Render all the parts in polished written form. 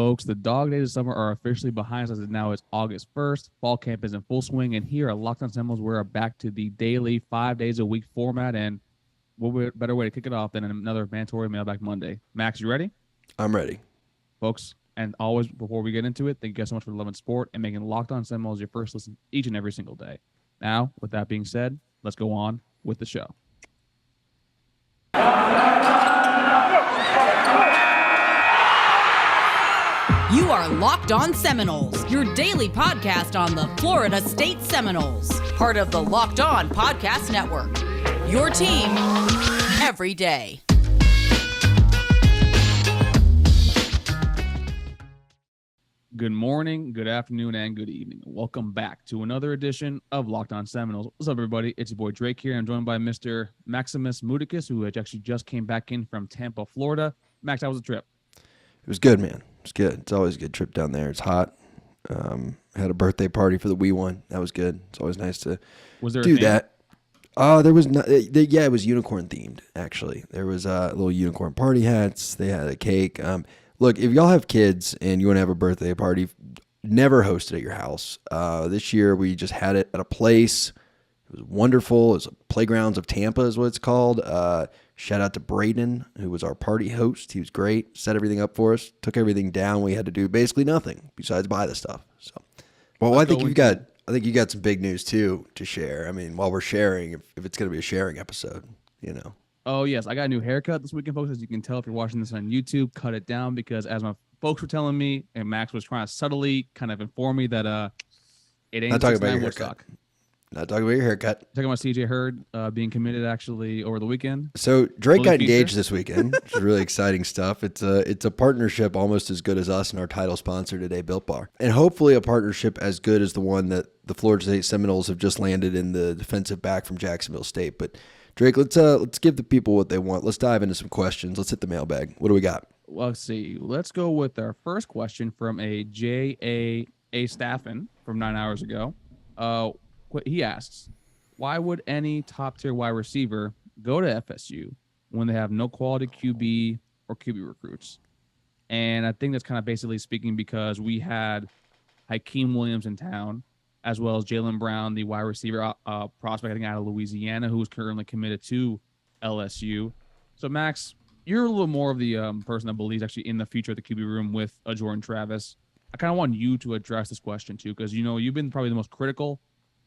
Folks, the dog days of summer are officially behind us as now it's August 1st. Fall camp is in full swing, and here at Locked On Seminoles, we're back to the daily 5 days a week format, and what better way to kick it off than another mandatory Mailbag Monday. Max, you ready? I'm ready. Folks, and always, before we get into it, thank you guys so much for loving sport and making Locked On Seminoles your first listen each and every single day. Now, with that being said, let's go on with the show. You are Locked On Seminoles, your daily podcast on the Florida State Seminoles, part of the Locked On Podcast Network. Your team every day. Good morning, good afternoon, and good evening. Welcome back to another edition of Locked On Seminoles. What's up, everybody? It's your boy Drake here. I'm joined by Mr. Maximus Mudicus, who actually just came back in from Tampa, Florida. Max, how was the trip? It was good, man. It's good. It's always a good trip down there. It's hot. Had a birthday party for the wee one. That was good. It's always nice to do that. There was not. Yeah, it was unicorn themed. Actually, there was little unicorn party hats. They had a cake. Look, if y'all have kids and you want to have a birthday party, never host it at your house. This year we just had it at a place. It was wonderful. It was Playgrounds of Tampa is what it's called. Shout out to Braden, who was our party host. He was great. Set everything up for us. Took everything down. We had to do basically nothing besides buy the stuff. So, well, I think you got some big news too to share. I mean, while we're sharing, if it's going to be a sharing episode, you know. Oh, yes. I got a new haircut this weekend, folks. As you can tell if you're watching this on YouTube, cut it down because as my folks were telling me, and Max was trying to subtly kind of inform me that it ain't not talking about your haircut. Not talking about your haircut. Talking about CJ Hurd being committed actually over the weekend. So Drake got engaged this weekend, which is really exciting stuff. It's a partnership almost as good as us and our title sponsor today, Built Bar. And hopefully a partnership as good as the one that the Florida State Seminoles have just landed in the defensive back from Jacksonville State. But Drake, let's give the people what they want. Let's dive into some questions. Let's hit the mailbag. What do we got? Well, let's see. Let's go with our first question from a J.A. Staffen from 9 hours ago. He asks, why would any top-tier wide receiver go to FSU when they have no quality QB or QB recruits? And I think that's kind of basically speaking because we had Hykeem Williams in town, as well as Jalen Brown, the wide receiver prospect, I think, out of Louisiana, who is currently committed to LSU. So, Max, you're a little more of the person that believes actually in the future of the QB room with Jordan Travis. I kind of want you to address this question, too, because, you know, you've been probably the most critical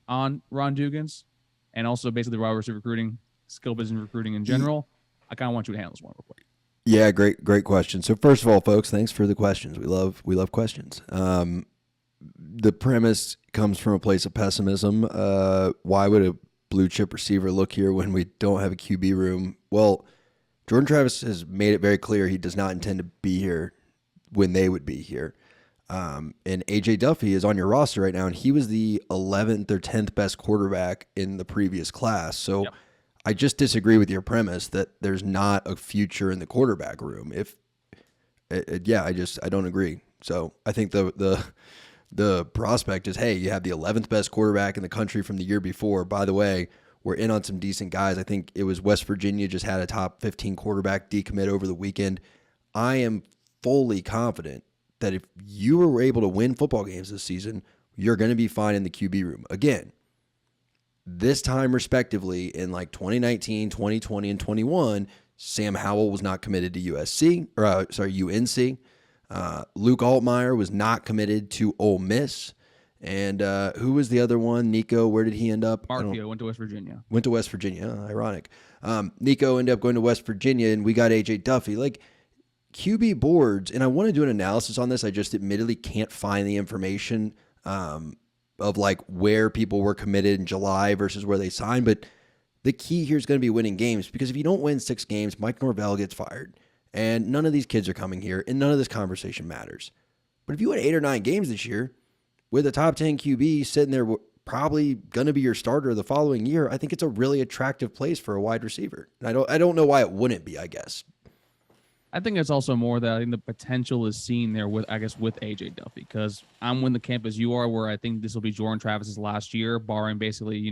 on Ron Dugans and also basically wide receiver recruiting, skill position recruiting in general. I kind of want you to handle this one real quick. Yeah, great question. So first of all, folks, thanks for the questions. We love questions. The premise comes from a place of pessimism. Why would a blue chip receiver look here when we don't have a QB room? Well, Jordan Travis has made it very clear he does not intend to be here when they would be here. And AJ Duffy is on your roster right now, and he was the 11th or 10th best quarterback in the previous class. So yep. I just disagree with your premise that there's not a future in the quarterback room. I don't agree. So I think the prospect is, hey, you have the 11th best quarterback in the country from the year before. By the way, we're in on some decent guys. I think it was West Virginia just had a top 15 quarterback decommit over the weekend. I am fully confident that if you were able to win football games this season, you're going to be fine in the QB room. Again, this time respectively in like 2019, 2020, and 21, Sam Howell was not committed to UNC. Luke Altmaier was not committed to Ole Miss. And who was the other one? Nico, where did he end up? Markio went to West Virginia. Went to West Virginia. Ironic. Nico ended up going to West Virginia, and we got AJ Duffy. Like, QB boards, and I want to do an analysis on this. I just admittedly can't find the information of like where people were committed in July versus where they signed. But the key here is going to be winning games, because if you don't win 6 games, Mike Norvell gets fired, and none of these kids are coming here, and none of this conversation matters. But if you win 8 or 9 games this year with a top 10 QB sitting there, probably going to be your starter the following year, I think it's a really attractive place for a wide receiver. And I don't know why it wouldn't be, I guess. I think it's also more that I think the potential is seen there with AJ Duffy, because I'm in the camp as you are, where I think this will be Jordan Travis's last year, barring basically,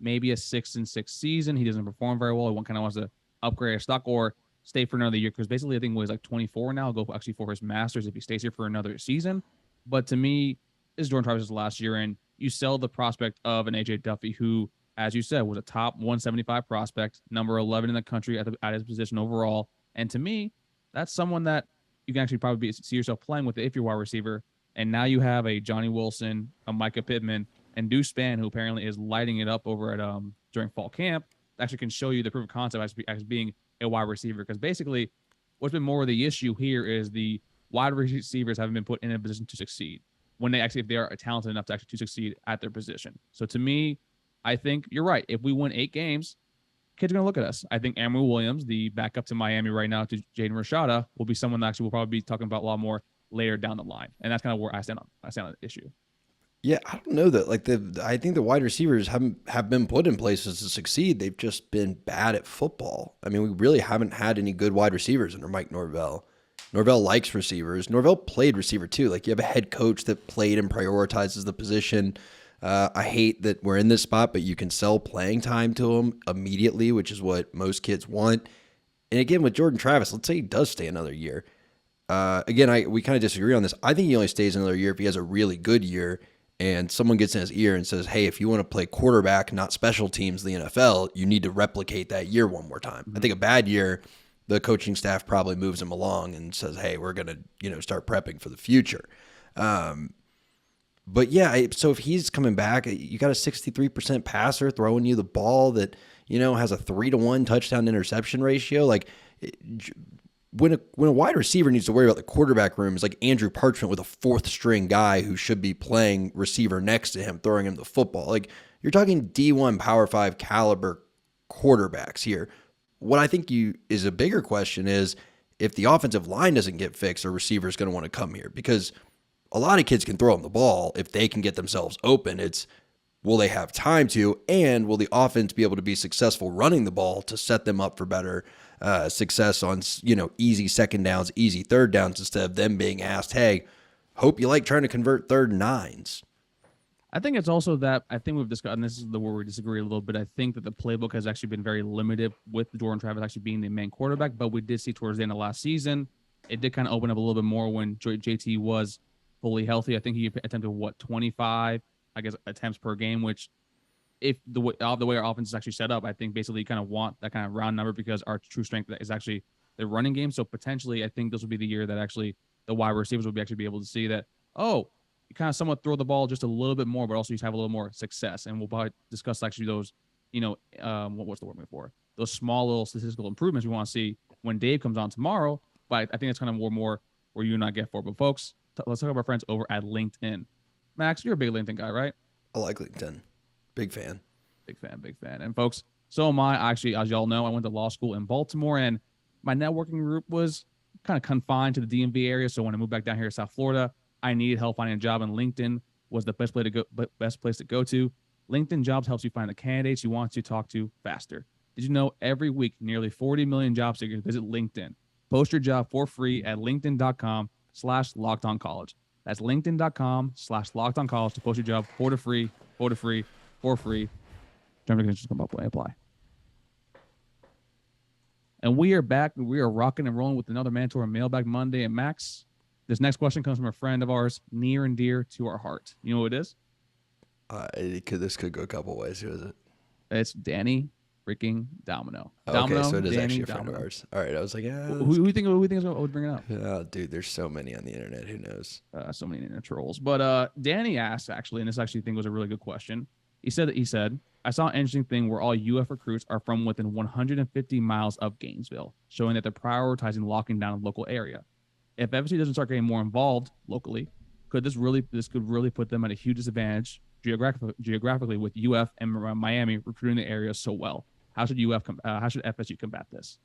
maybe a 6-6 season. He doesn't perform very well. He kind of wants to upgrade his stock, or stay for another year, because basically I think he's like 24 now. He'll go actually for his master's if he stays here for another season. But to me, this is Jordan Travis's last year, and you sell the prospect of an AJ Duffy, who, as you said, was a top 175 prospect, number 11 in the country at his position overall. And to me, that's someone that you can actually probably see yourself playing with if you're wide receiver. And now you have a Johnny Wilson, a Micah Pittman, and Deuce Spann, who apparently is lighting it up over at during fall camp. Actually can show you the proof of concept as being a wide receiver. Because basically, what's been more of the issue here is the wide receivers haven't been put in a position to succeed when they actually, if they are talented enough to actually to succeed at their position. So to me, I think you're right. If we win 8 games, kids are going to look at us. I think Emory Williams, the backup to Miami right now to Jaden Rashada, will be someone that actually we'll probably be talking about a lot more later down the line. And that's kind of where I stand on the issue. Yeah, I don't know that. Like I think the wide receivers have been put in places to succeed. They've just been bad at football. I mean, we really haven't had any good wide receivers under Mike Norvell. Norvell likes receivers. Norvell played receiver too. Like, you have a head coach that played and prioritizes the position. I hate that we're in this spot, but you can sell playing time to him immediately, which is what most kids want. And again, with Jordan Travis, let's say he does stay another year. Again, we kind of disagree on this. I think he only stays another year if he has a really good year and someone gets in his ear and says, hey, if you want to play quarterback, not special teams in the NFL, you need to replicate that year one more time. I think a bad year, the coaching staff probably moves him along and says, hey, we're going to, start prepping for the future. But yeah, so if he's coming back, you got a 63% passer throwing you the ball that, has a 3-to-1 touchdown interception ratio. Like, when a wide receiver needs to worry about the quarterback room, is like Andrew Parchment with a 4th string guy who should be playing receiver next to him, throwing him the football. Like, you're talking D1 Power 5 caliber quarterbacks here. What I think is a bigger question is, if the offensive line doesn't get fixed, a receiver is going to want to come here, because a lot of kids can throw them the ball if they can get themselves open. It's, will they have time to, and will the offense be able to be successful running the ball to set them up for better success on, easy second downs, easy third downs, instead of them being asked, hey, hope you like trying to convert 3rd and 9s. I think it's also that I think we've discussed, and this is where we disagree a little bit. I think that the playbook has actually been very limited with Jordan Travis actually being the main quarterback, but we did see towards the end of last season, it did kind of open up a little bit more when JT was fully healthy. I think he attempted 25, attempts per game, which, if the way our offense is actually set up, I think basically you kind of want that kind of round number, because our true strength is actually the running game. So potentially, I think this will be the year that actually the wide receivers will be able to see that, oh, you kind of somewhat throw the ball just a little bit more, but also you have a little more success. And we'll probably discuss actually those, what's the word I'm looking for? Those small little statistical improvements we want to see when Dave comes on tomorrow. But I think that's kind of more where you and I get for. But folks, let's talk about our friends over at LinkedIn. Max, you're a big LinkedIn guy, right? I like LinkedIn. Big fan. Big fan. And folks, so am I. Actually, as y'all know, I went to law school in Baltimore, and my networking group was kind of confined to the DMV area. So when I moved back down here to South Florida, I needed help finding a job, and LinkedIn was the best place to go to. LinkedIn Jobs helps you find the candidates you want to talk to faster. Did you know every week nearly 40 million job seekers visit LinkedIn? Post your job for free at linkedin.com/lockedoncollege. That's linkedin.com/lockedoncollege to post your job for free. Terms and conditions come up when I apply. And we are back. We are rocking and rolling with another Mandatory Mailbag Monday. And Max, this next question comes from a friend of ours, near and dear to our heart. You know who it is? This could go a couple ways. Who is it? It's Danny freaking Domino. Okay, so it is actually a friend of ours. All right, I was like, yeah. Who do you think would bring it up? Oh, dude, there's so many on the internet. Who knows? So many internet trolls. But Danny asked, actually, and this actually I think was a really good question. He said, I saw an interesting thing where all UF recruits are from within 150 miles of Gainesville, showing that they're prioritizing locking down a local area. If FSU doesn't start getting more involved locally, this could really put them at a huge disadvantage geographically with UF and Miami recruiting the area so well. How should FSU combat this?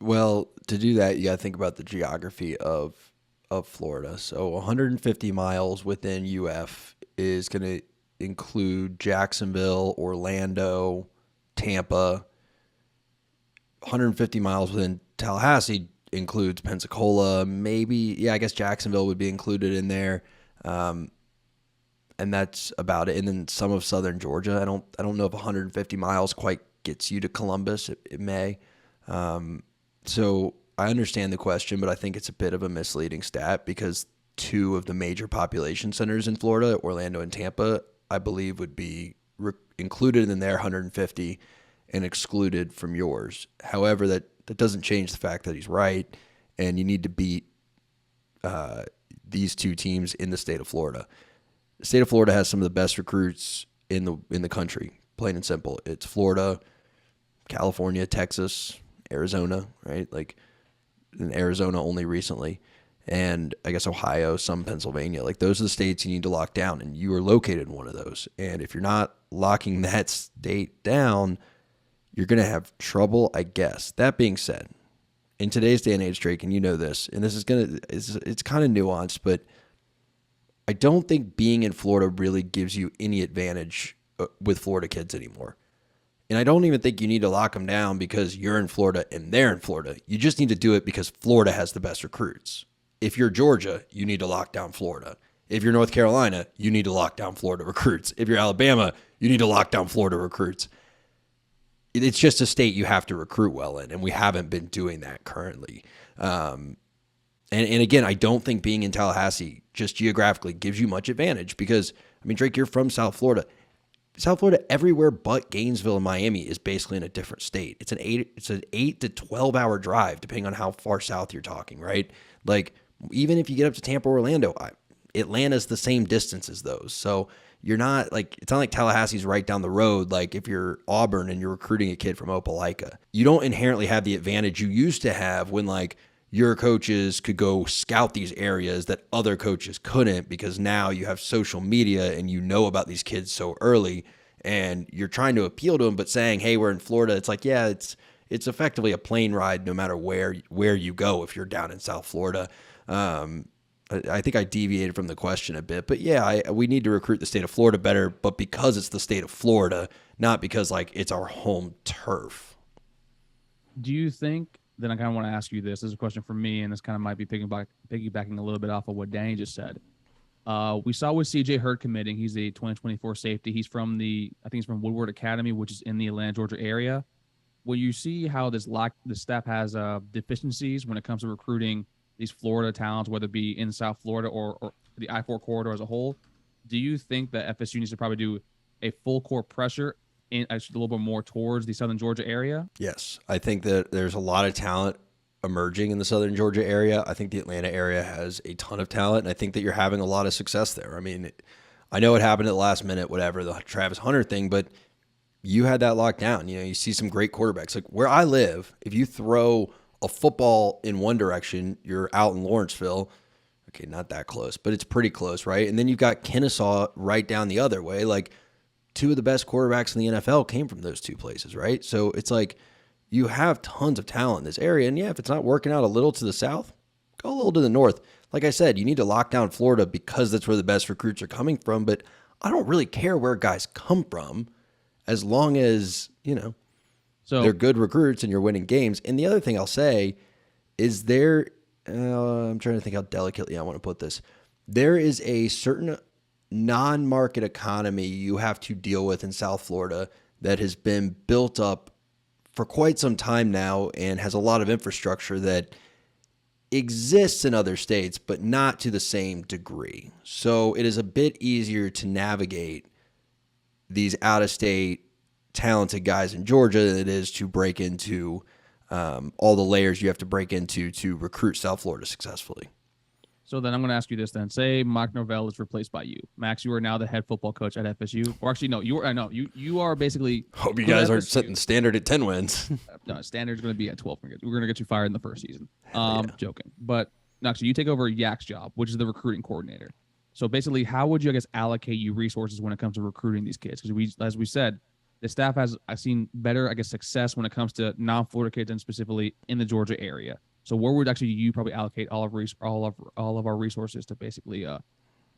Well, to do that, you got to think about the geography of Florida. So 150 miles within UF is going to include Jacksonville, Orlando, Tampa. 150 miles within Tallahassee includes Pensacola, maybe. I guess Jacksonville would be included in there. And that's about it. And then some of southern Georgia. I don't know if 150 miles quite gets you to Columbus. It may. So I understand the question, but I think it's a bit of a misleading stat because two of the major population centers in Florida, Orlando and Tampa, I believe would be included in their 150 and excluded from yours. However, that doesn't change the fact that he's right, and you need to beat these two teams in the state of Florida. The state of Florida has some of the best recruits in the country, plain and simple. It's Florida, California, Texas, Arizona, right? Like in Arizona only recently, and I guess Ohio, some Pennsylvania. Like those are the states you need to lock down, and you are located in one of those. And if you're not locking that state down, you're going to have trouble, I guess. That being said, in today's day and age, Drake, and you know this, and this is it's kind of nuanced, but I don't think being in Florida really gives you any advantage with Florida kids anymore. And I don't even think you need to lock them down because you're in Florida and they're in Florida. You just need to do it because Florida has the best recruits. If you're Georgia, you need to lock down Florida. If you're North Carolina, you need to lock down Florida recruits. If you're Alabama, you need to lock down Florida recruits. It's just a state you have to recruit well in, and we haven't been doing that currently. And again, I don't think being in Tallahassee just geographically gives you much advantage because, I mean, Drake, you're from South Florida. South Florida, everywhere but Gainesville and Miami is basically in a different state. It's an 8 to 12 hour drive, depending on how far south you're talking, right? Like, even if you get up to Tampa, Orlando, Atlanta's the same distance as those. So you're not like, it's not like Tallahassee's right down the road. Like if you're Auburn and you're recruiting a kid from Opelika, you don't inherently have the advantage you used to have when like your coaches could go scout these areas that other coaches couldn't, because now you have social media and you know about these kids so early and you're trying to appeal to them, but saying, hey, we're in Florida. It's like, yeah, it's effectively a plane ride no matter where you go if you're down in South Florida. I think I deviated from the question a bit, but yeah, we need to recruit the state of Florida better, but because it's the state of Florida, not because like it's our home turf. Do you think, then I kind of want to ask you this. This is a question for me, and this kind of might be piggybacking a little bit off of what Danny just said. We saw with CJ Hurd committing. He's a 2024 safety. He's from Woodward Academy, which is in the Atlanta, Georgia area. When you see how the staff has deficiencies when it comes to recruiting these Florida talents, whether it be in South Florida or the I-4 corridor as a whole, do you think that FSU needs to probably do a full court pressure in actually a little bit more towards the Southern Georgia area? Yes. I think that there's a lot of talent emerging in the Southern Georgia area. I think the Atlanta area has a ton of talent, and I think that you're having a lot of success there. I mean, I know it happened at the last minute, whatever, the Travis Hunter thing, but you had that locked down. You know, you see some great quarterbacks. Like where I live, if you throw a football in one direction, you're out in Lawrenceville. Okay, not that close, but it's pretty close, right? And then you've got Kennesaw right down the other way. Like two of the best quarterbacks in the NFL came from those two places, right? So it's like you have tons of talent in this area. And yeah, if it's not working out a little to the south, go a little to the north. Like I said, you need to lock down Florida because that's where the best recruits are coming from. But I don't really care where guys come from as long as, you know, so they're good recruits and you're winning games. And the other thing I'll say is I'm trying to think how delicately I want to put this. There is a certain non-market economy you have to deal with in South Florida that has been built up for quite some time now and has a lot of infrastructure that exists in other states, but not to the same degree. So it is a bit easier to navigate these out-of-state talented guys in Georgia than it is to break into all the layers you have to break into to recruit South Florida successfully. So then I'm going to ask you this then. Say Mike Norvell is replaced by you. Max, you are now the head football coach at FSU. Or actually, no, you are basically... Hope you guys aren't setting standard at 10 wins. No, standard's going to be at 12. We're going to get you fired in the first season. Joking. But actually, you take over Yak's job, which is the recruiting coordinator. So basically, how would you, I guess, allocate you resources when it comes to recruiting these kids? Because as we said, the staff I've seen better, I guess, success when it comes to non-Florida kids and specifically in the Georgia area. So where would actually you probably allocate all of our resources to basically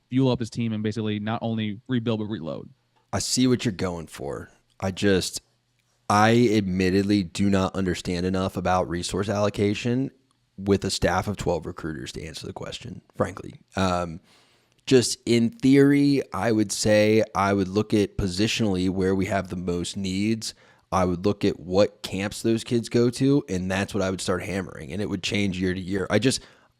fuel up this team and basically not only rebuild but reload? I see what you're going for. I admittedly do not understand enough about resource allocation with a staff of 12 recruiters to answer the question, frankly. Just in theory, I would say I would look at positionally where we have the most needs. I would look at what camps those kids go to, and that's what I would start hammering, and it would change year to year.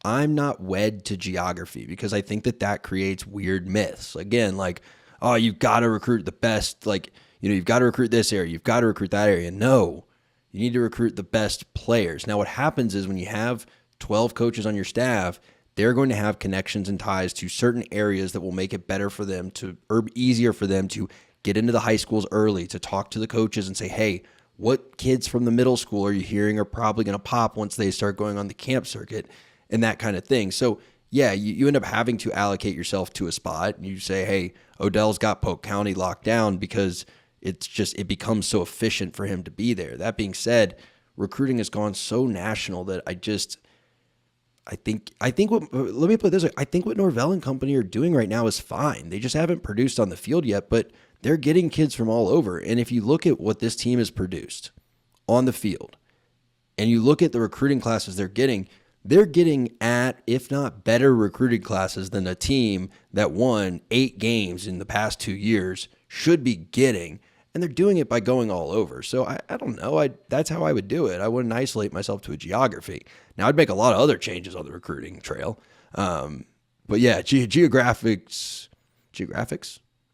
I'm not wed to geography because I think that creates weird myths. Again, like, oh, you've got to recruit the best, like, you've got to recruit this area, you've got to recruit that area. No, you need to recruit the best players. Now, what happens is when you have 12 coaches on your staff, they're going to have connections and ties to certain areas that will make it better for them or easier for them to get into the high schools early, to talk to the coaches and say, hey, what kids from the middle school are you hearing are probably going to pop once they start going on the camp circuit and that kind of thing. So, yeah, you end up having to allocate yourself to a spot. And you say, hey, Odell's got Polk County locked down because it becomes so efficient for him to be there. That being said, recruiting has gone so national that I think let me put it this way. I think what Norvell and company are doing right now is fine. They just haven't produced on the field yet, but they're getting kids from all over. And if you look at what this team has produced on the field and you look at the recruiting classes they're getting at, if not better recruiting classes than a team that won 8 games in the past 2 years should be getting. And they're doing it by going all over. So I don't know. That's how I would do it. I wouldn't isolate myself to a geography. Now, I'd make a lot of other changes on the recruiting trail. But yeah, geographics,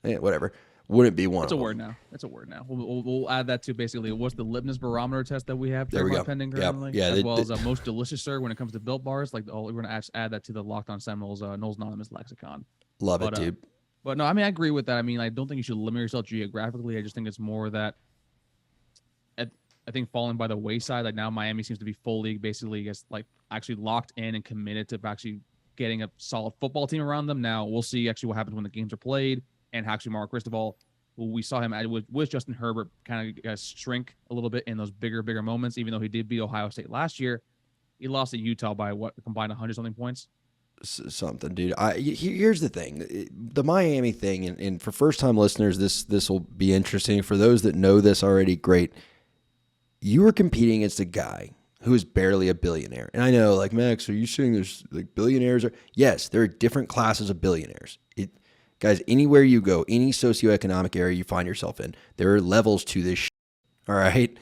whatever, wouldn't be one of them. That's a word now. We'll add that to basically what's the Lipness barometer test that we have there we go. Pending currently, as well as most delicious, sir, when it comes to Built Bars. Like, we're going to add that to the Locked On Seminoles Knowles Anonymous lexicon. Love it, dude. But no, I mean, I agree with that. I mean, I don't think you should limit yourself geographically. I just think it's more that I think falling by the wayside. Like, now Miami seems to be fully basically gets like actually locked in and committed to actually getting a solid football team around them. Now we'll see actually what happens when the games are played, and actually Mario Cristobal, we saw him with Justin Herbert kind of shrink a little bit in those bigger moments, even though he did beat Ohio State last year. He lost to Utah by combined 100-something points. Something, dude. Here's the thing, the Miami thing, and for first-time listeners, this will be interesting. For those that know this already, great. You were competing against a guy who is barely a billionaire, and I know, like, Max, are you saying there's like billionaires? Yes, there are different classes of billionaires. Guys, anywhere you go, any socioeconomic area you find yourself in, there are levels to this shit. All right.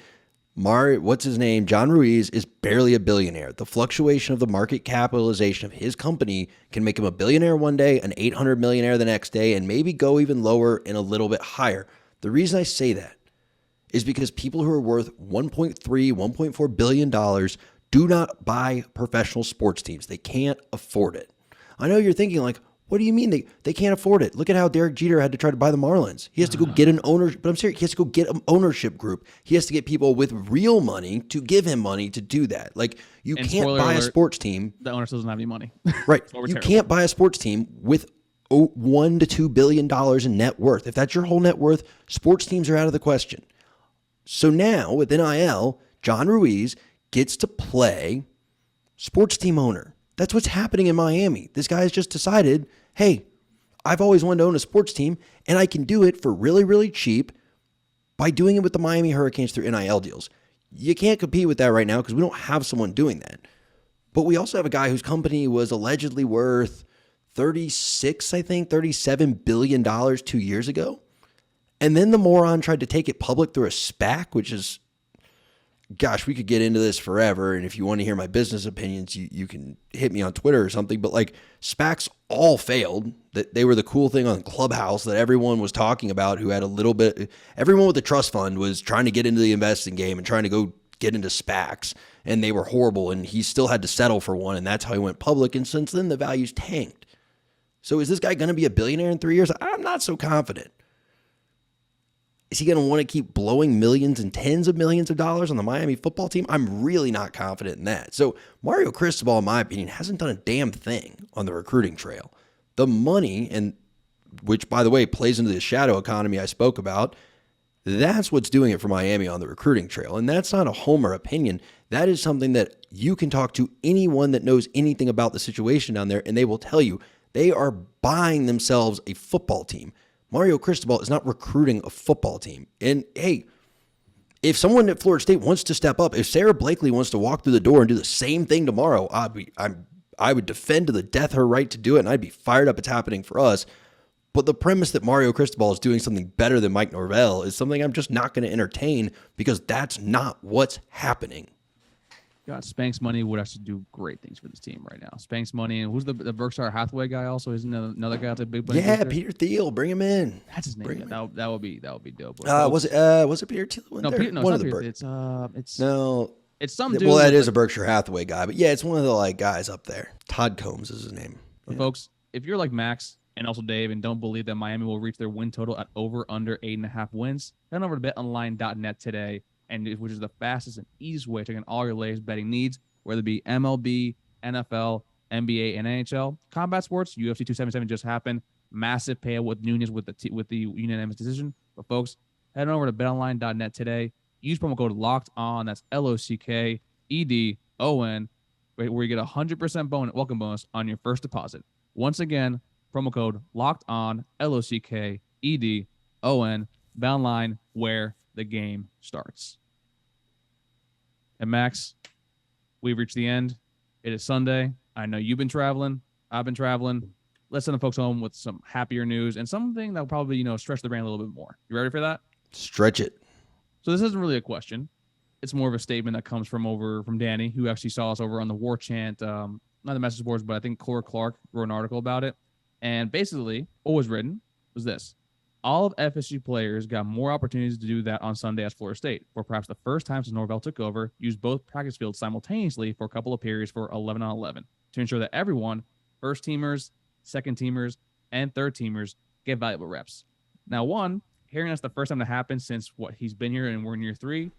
What's his name? John Ruiz is barely a billionaire. The fluctuation of the market capitalization of his company can make him a billionaire one day, an 800 millionaire the next day, and maybe go even lower and a little bit higher. The reason I say that is because people who are worth $1.3, $1.4 billion do not buy professional sports teams. They can't afford it. I know you're thinking like, what do you mean they can't afford it? Look at how Derek Jeter had to try to buy the Marlins. He has to go get an owner, but I'm serious. He has to go get an ownership group. He has to get people with real money to give him money to do that. Like, you can't buy a sports team. The owner doesn't have any money. Right. You can't buy a sports team with $1 to $2 billion in net worth. If that's your whole net worth, sports teams are out of the question. So now with NIL, John Ruiz gets to play sports team owner. That's what's happening in Miami. This guy has just decided, hey, I've always wanted to own a sports team, and I can do it for really, really cheap by doing it with the Miami Hurricanes through NIL deals. You can't compete with that right now because we don't have someone doing that. But we also have a guy whose company was allegedly worth $37 billion 2 years ago. And then the moron tried to take it public through a SPAC, which is, gosh, we could get into this forever. And if you want to hear my business opinions, you can hit me on Twitter or something. But like, SPACs all failed. That they were the cool thing on Clubhouse that everyone was talking about, who had a little bit, everyone with a trust fund was trying to get into the investing game and trying to go get into SPACs. And they were horrible. And he still had to settle for one. And that's how he went public. And since then, the value's tanked. So is this guy going to be a billionaire in 3 years? I'm not so confident. Is he going to want to keep blowing millions and tens of millions of dollars on the Miami football team? I'm really not confident in that. So Mario Cristobal, in my opinion, hasn't done a damn thing on the recruiting trail. The money, and which, by the way, plays into the shadow economy I spoke about, that's what's doing it for Miami on the recruiting trail. And that's not a homer opinion. That is something that you can talk to anyone that knows anything about the situation down there, and they will tell you they are buying themselves a football team. Mario Cristobal is not recruiting a football team. And hey, if someone at Florida State wants to step up, if Sarah Blakely wants to walk through the door and do the same thing tomorrow, I would defend to the death her right to do it, and I'd be fired up. It's happening for us. But the premise that Mario Cristobal is doing something better than Mike Norvell is something I'm just not going to entertain because that's not what's happening. God, Spanx Money would actually do great things for this team right now. Spanx Money, and who's the Berkshire Hathaway guy also? Isn't another guy that's a big money? Yeah, Peter Thiel, bring him in. That's his name. Yeah, that would be dope. Was it Peter Thiel? No, one of the Peter. It's some dude. Well, that is a Berkshire Hathaway guy, but yeah, it's one of the guys up there. Todd Combs is his name. But folks, if you're like Max and also Dave and don't believe that Miami will reach their win total at over under 8.5 wins, head over to betonline.net today. Which is the fastest and easiest way to get all your latest betting needs, whether it be MLB, NFL, NBA, and NHL. Combat sports, UFC 277 just happened. Massive payout with Nunez with the unanimous decision. But folks, head over to betonline.net today. Use promo code LOCKEDON. That's LOCKEDON, where you get 100% welcome bonus on your first deposit. Once again, promo code LOCKEDON, LOCKEDON. BetOnline, where the game starts. And Max, we've reached the end. It is Sunday. I know you've been traveling. I've been traveling. Let's send the folks home with some happier news and something that will probably, stretch the brain a little bit more. You ready for that? Stretch it. So this isn't really a question. It's more of a statement that comes from Danny, who actually saw us over on the War Chant, not the message boards, but I think Cora Clark wrote an article about it. And basically, what was written was this. All of FSU players got more opportunities to do that on Sunday at Florida State, for perhaps the first time since Norvell took over, used both practice fields simultaneously for a couple of periods for 11-on-11 to ensure that everyone, first-teamers, second-teamers, and third-teamers, get valuable reps. Now, hearing that's the first time that happened since he's been here and we're in year 3,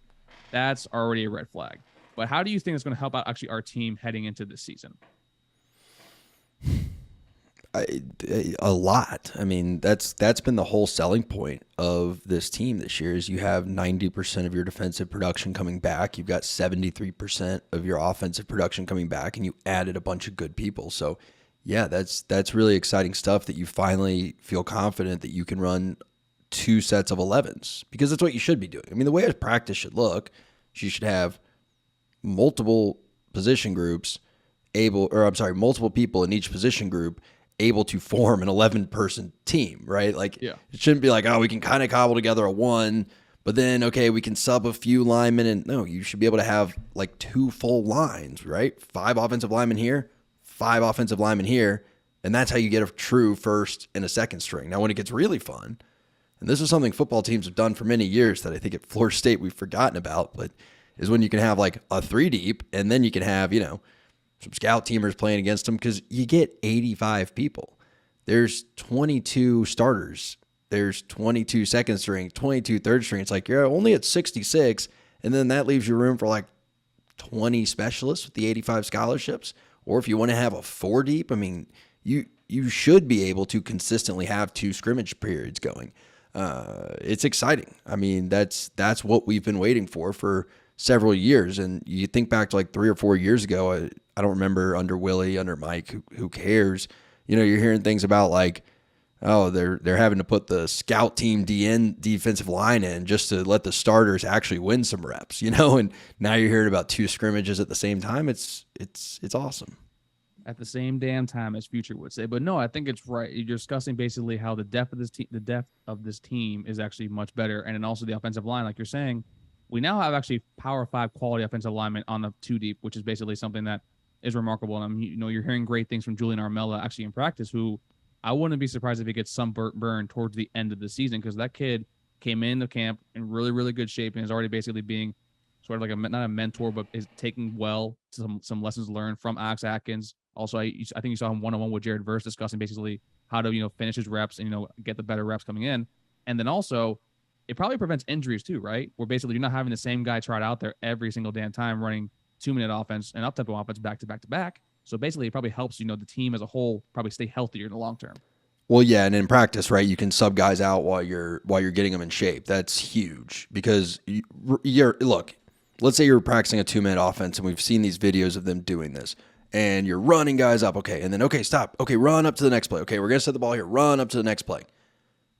that's already a red flag. But how do you think it's going to help out actually our team heading into this season? A lot. I mean, that's been the whole selling point of this team this year is you have 90% of your defensive production coming back. You've got 73% of your offensive production coming back, and you added a bunch of good people. So, yeah, that's really exciting stuff that you finally feel confident that you can run 2 sets of 11s because that's what you should be doing. I mean, the way a practice should look, you should have multiple position groups multiple people in each position group able to form an 11-person team, right? It shouldn't be we can kind of cobble together a 1, but then, okay, we can sub a few linemen. And no, you should be able to have 2 full lines, right? 5 offensive linemen here, 5 offensive linemen here, and that's how you get a true first and a second string. Now, when it gets really fun, and this is something football teams have done for many years that I think at Florida State we've forgotten about, but is when you can have a 3 deep, and then you can have, some scout teamers playing against them because you get 85 people. There's 22 starters. There's 22 second string, 22 third string. It's you're only at 66, and then that leaves you room for 20 specialists with the 85 scholarships. Or if you want to have a 4 deep, I mean, you should be able to consistently have 2 scrimmage periods going. It's exciting. I mean, that's what we've been waiting for several years. And you think back to 3 or 4 years ago, I don't remember under Willie, under Mike, who cares? You're hearing things about they're having to put the scout team defensive line in just to let the starters actually win some reps, and now you're hearing about 2 scrimmages at the same time. It's awesome. At the same damn time, as Future would say. But no, I think it's right. You're discussing basically how the depth of this team is actually much better, and then also the offensive line, like you're saying. We now have actually Power 5 quality offensive linemen on the 2 deep, which is basically something that is remarkable. And you're hearing great things from Julian Armella actually in practice, who I wouldn't be surprised if he gets some burn towards the end of the season, because that kid came in the camp in really, really good shape and is already basically being sort of not a mentor, but is taking some lessons learned from Alex Atkins. Also, I think you saw him one-on-one with Jared Verse discussing basically how to finish his reps and get the better reps coming in. And then also, it probably prevents injuries too, right? Where basically you're not having the same guy trot out there every single damn time running 2-minute offense and up-tempo offense back to back to back. So basically it probably helps, the team as a whole probably stay healthier in the long term. Well, yeah, and in practice, right, you can sub guys out while you're getting them in shape. That's huge because look, let's say you're practicing a 2-minute offense and we've seen these videos of them doing this. And you're running guys up, okay, and then, okay, stop. Okay, run up to the next play. Okay, we're going to set the ball here. Run up to the next play.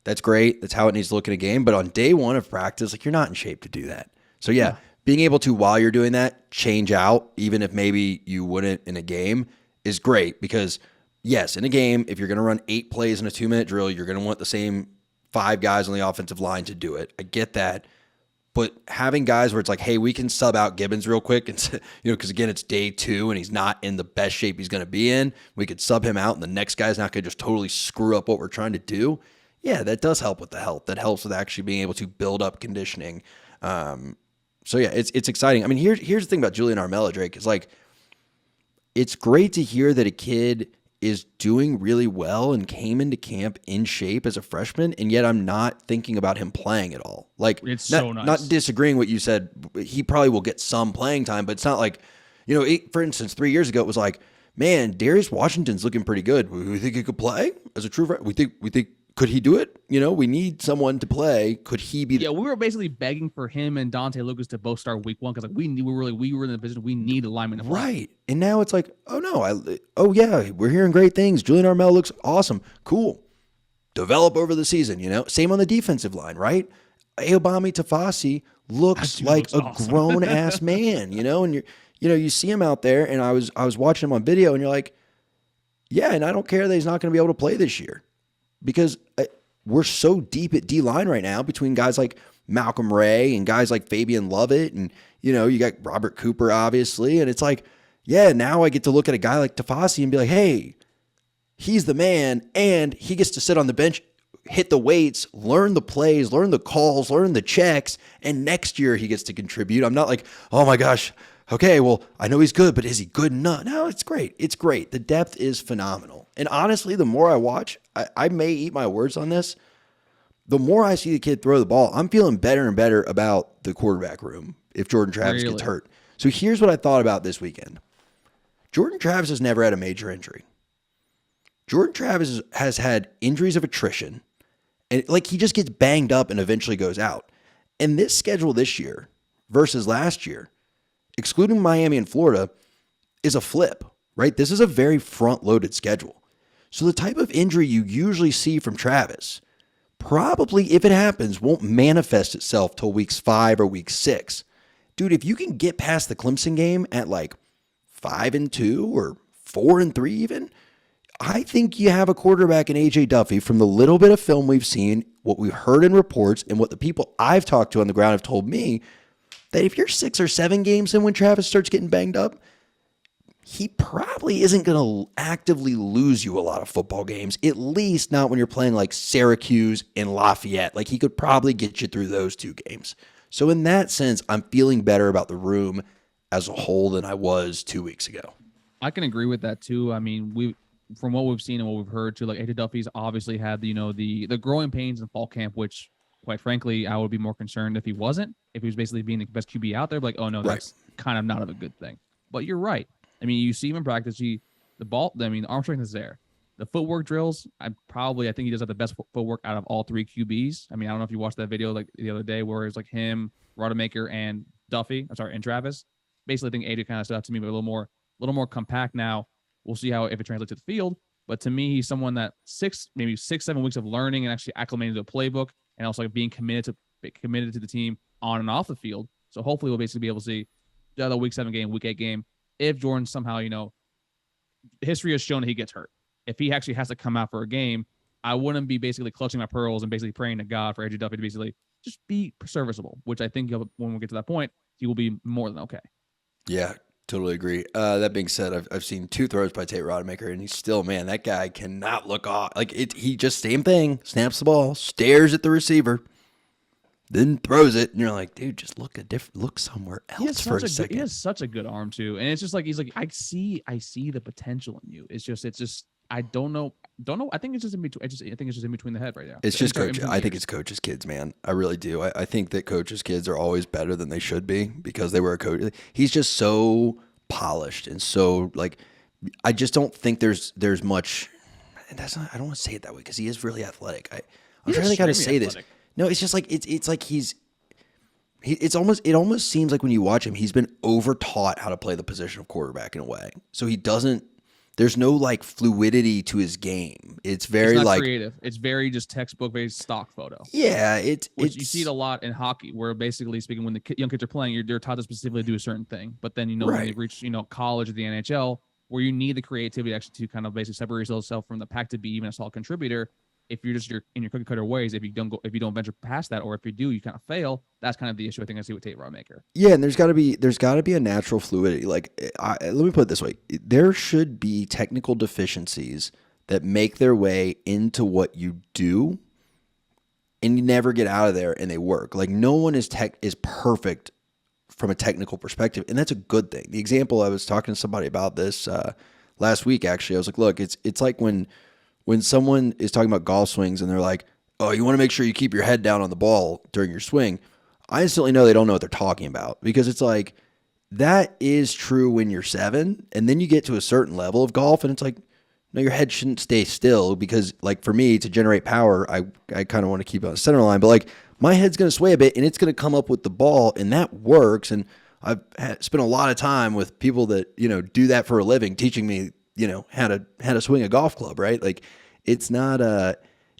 That's great. That's how it needs to look in a game. But on day 1 of practice, you're not in shape to do that. So, yeah, being able to, while you're doing that, change out, even if maybe you wouldn't in a game, is great because yes, in a game, if you're going to run 8 plays in a 2-minute drill, you're going to want the same 5 guys on the offensive line to do it. I get that. But having guys where it's like, hey, we can sub out Gibbons real quick, and because again, it's day 2 and he's not in the best shape he's going to be in. We could sub him out, and the next guy's not going to just totally screw up what we're trying to do. Yeah, that does help with the health. That helps with actually being able to build up conditioning. So yeah, it's exciting. I mean, here's the thing about Julian Armella, Drake, is like, it's great to hear that a kid is doing really well and came into camp in shape as a freshman, and yet I'm not thinking about him playing at all. Like, it's so nice. Not disagreeing what you said. He probably will get some playing time, but it's not like, for instance, 3 years ago, it was like, man, Darius Washington's looking pretty good. We think he could play as a true freshman. We think could he do it? We need someone to play. Could he be? Yeah, we were basically begging for him and Dante Lucas to both start week 1 because we were in the position we need a lineman to play. Right, and now it's like, oh no, yeah, we're hearing great things. Julian Armella looks awesome, cool. Develop over the season, Same on the defensive line, right? Ayobami Tafasi looks like a awesome. Grown ass man, and you see him out there, and I was watching him on video, and you're like, yeah, and I don't care that he's not going to be able to play this year. Because we're so deep at D-line right now between guys like Malcolm Ray and guys like Fabian Lovett and, you got Robert Cooper, obviously. And it's like, yeah, now I get to look at a guy like Tafasi and be like, hey, he's the man, and he gets to sit on the bench, hit the weights, learn the plays, learn the calls, learn the checks, and next year he gets to contribute. I'm not like, oh my gosh, okay, well, I know he's good, but is he good enough? No, it's great. It's great. The depth is phenomenal. And honestly, the more I watch, I may eat my words on this, the more I see the kid throw the ball, I'm feeling better and better about the quarterback room if Jordan Travis gets hurt. So here's what I thought about this weekend. Jordan Travis has never had a major injury. Jordan Travis has had injuries of attrition, and he just gets banged up and eventually goes out. And this schedule this year versus last year, excluding Miami and Florida, is a flip, right? This is a very front-loaded schedule. So the type of injury you usually see from Travis probably, if it happens, won't manifest itself till weeks 5 or week 6. Dude, if you can get past the Clemson game at 5-2 or 4-3 even, I think you have a quarterback in AJ Duffy from the little bit of film we've seen, what we've heard in reports, and what the people I've talked to on the ground have told me, that if you're 6 or 7 games in when Travis starts getting banged up, he probably isn't going to actively lose you a lot of football games, at least not when you're playing like Syracuse and Lafayette. He could probably get you through those 2 games. So in that sense, I'm feeling better about the room as a whole than I was 2 weeks ago. I can agree with that too. I mean, from what we've seen and what we've heard too, AJ Duffy's obviously had the growing pains in fall camp, which quite frankly, I would be more concerned if he wasn't. If he was basically being the best QB out there, oh no, that's kind of not a good thing. But you're right. I mean, you see him in practice. The arm strength is there. The footwork drills, I think he does have the best footwork out of all 3 QBs. I mean, I don't know if you watched that video the other day where it's him, Rodemaker, and and Travis. Basically, I think AJ kind of stood out to me, but a little more compact now. We'll see if it translates to the field. But to me, he's someone that 6, 7 weeks of learning and actually acclimating to a playbook, and also being committed to the team on and off the field. So hopefully we'll basically be able to see the other week 7 game, week 8 game. If Jordan somehow, history has shown that he gets hurt. If he actually has to come out for a game, I wouldn't be basically clutching my pearls and basically praying to God for AJ Duffy to basically just be serviceable, which I think when we get to that point, he will be more than okay. Yeah, totally agree. That being said, I've seen 2 throws by Tate Rodemaker, and he's still, man, that guy cannot look off. He just same thing, snaps the ball, stares at the receiver, then throws it, and you're like, dude, just look somewhere else for a second. He has such a good arm too, and it's just he's like, I see the potential in you. It's just I don't know. I think it's just in between. I think it's just in between the head right now. It's just coach. I think it's coach's kids, man. I really do. I think that coach's kids are always better than they should be because they were a coach. He's just so polished and so I just don't think there's much. And I don't want to say it that way because he is really athletic. I'm trying to think how to say this. No, it's just it's like it almost seems like when you watch him, he's been over-taught how to play the position of quarterback in a way. So there's no fluidity to his game. It's very not creative. It's very just textbook based stock photo. Yeah, you see it a lot in hockey, where basically speaking, when the young kids are playing, they're taught to specifically do a certain thing. But then when they reach college or the NHL, where you need the creativity actually to kind of basically separate yourself from the pack to be even a solid contributor. If you're just in your cookie cutter ways, if you don't venture past that, or if you do, you kind of fail. That's kind of the issue I think I see with Tate Rodemaker. Yeah, and there's got to be a natural fluidity. Like, let me put it this way: there should be technical deficiencies that make their way into what you do, and you never get out of there, and they work. Like, no one is perfect from a technical perspective, and that's a good thing. The example, I was talking to somebody about this last week. Actually, I was like, look, it's like when someone is talking about golf swings and they're like, oh, you want to make sure you keep your head down on the ball during your swing. I instantly know they don't know what they're talking about, because it's like, that is true when you're 7, and then you get to a certain level of golf and it's like, no, your head shouldn't stay still, because like for me to generate power, I kind of want to keep it on the center line, but like my head's going to sway a bit and it's going to come up with the ball, and that works. And I've spent a lot of time with people that, do that for a living, teaching me, how to swing a golf club, right? Like, it's not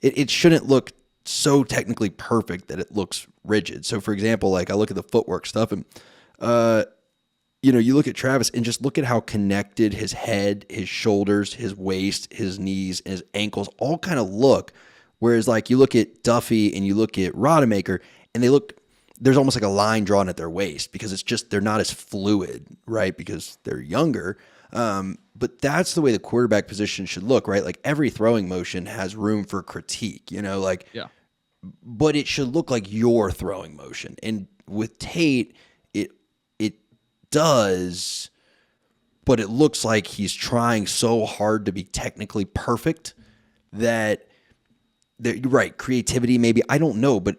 it shouldn't look so technically perfect that it looks rigid. So for example, like I look at the footwork stuff and, you look at Travis and just look at how connected his head, his shoulders, his waist, his knees, and his ankles all kind of look. Whereas like you look at Duffy and you look at Rodemaker and there's almost like a line drawn at their waist, because it's just, they're not as fluid, right? Because they're younger. But that's the way the quarterback position should look, right? Like every throwing motion has room for critique, yeah. But it should look like your throwing motion. And with Tate, it does, but it looks like he's trying so hard to be technically perfect that you're right. Creativity, maybe, I don't know, but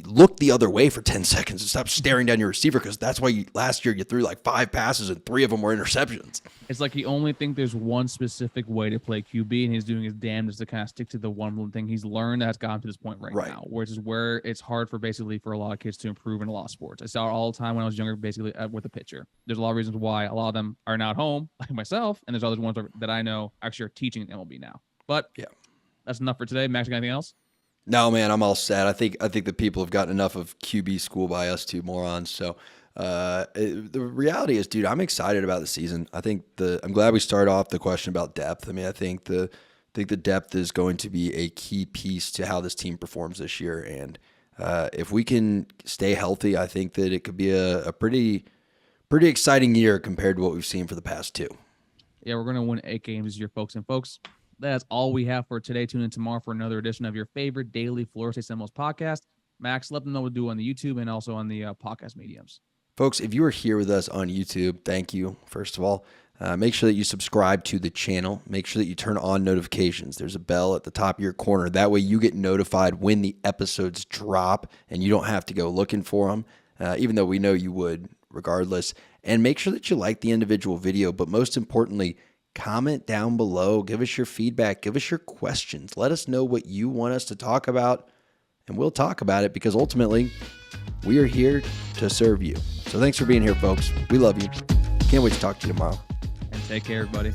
look the other way for 10 seconds and stop staring down your receiver, because that's why last year you threw like 5 passes and 3 of them were interceptions. It's like he only thinks there's one specific way to play QB, and he's doing his damnedest to kind of stick to the one thing he's learned that's gotten to this point right now, which is where it's hard for a lot of kids to improve in a lot of sports. I saw it all the time when I was younger, basically with a pitcher. There's a lot of reasons why a lot of them are not home, like myself, and there's other ones that I know actually are teaching MLB now. But yeah, that's enough for today. Max, you got anything else? No, man, I'm all set. I think the people have gotten enough of QB school by us two morons. So the reality is, dude, I'm excited about the season. I'm glad we started off the question about depth. I mean, I think the depth is going to be a key piece to how this team performs this year. And if we can stay healthy, I think that it could be a pretty exciting year compared to what we've seen for the past 2. Yeah, we're going to win 8 games this year, folks. And folks, that's all we have for today. Tune in tomorrow for another edition of your favorite daily Florida State Seminoles podcast. Max, let them know what to do on the YouTube and also on the podcast mediums. Folks, if you are here with us on YouTube, thank you, first of all. Make sure that you subscribe to the channel. Make sure that you turn on notifications. There's a bell at the top of your corner. That way you get notified when the episodes drop, and you don't have to go looking for them, even though we know you would regardless. And make sure that you like the individual video, but most importantly, comment down below. Give us your feedback. Give us your questions. Let us know what you want us to talk about, and we'll talk about it, because ultimately we are here to serve you. So thanks for being here, folks. We love you. Can't wait to talk to you tomorrow. And take care, everybody.